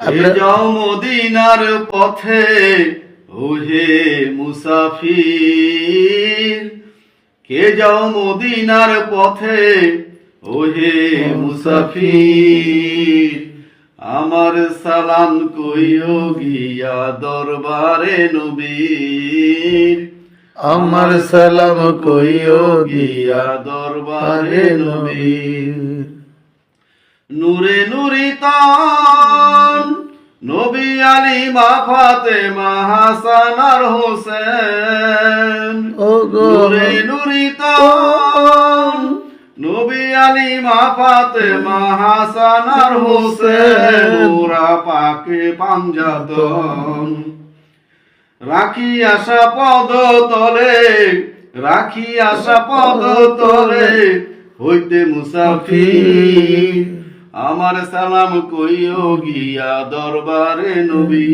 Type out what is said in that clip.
কে যাও মদিনার পথে ওহে মুসাফির, কে যাও মদিনার পথে ওহে মুসাফির, আমার সালাম কইও গিয়া দরবারে নবীর, আমার সালাম কইও গিয়া দরবারে নবীর। নূরে নুরিতান নবী আলী মা ফাতেমা হাসান আর হোসেন, ওগো নূরে নুরিতান নবী আলী মা ফাতেমা হাসান আর হোসেন, ওরা পাকে পাঞ্জাতন রাখি আশা পদ তলে, রাখি আশা পদ তলে হইতে মুসাফির, আমার সালাম কইও গিয়া দরবারে নবী।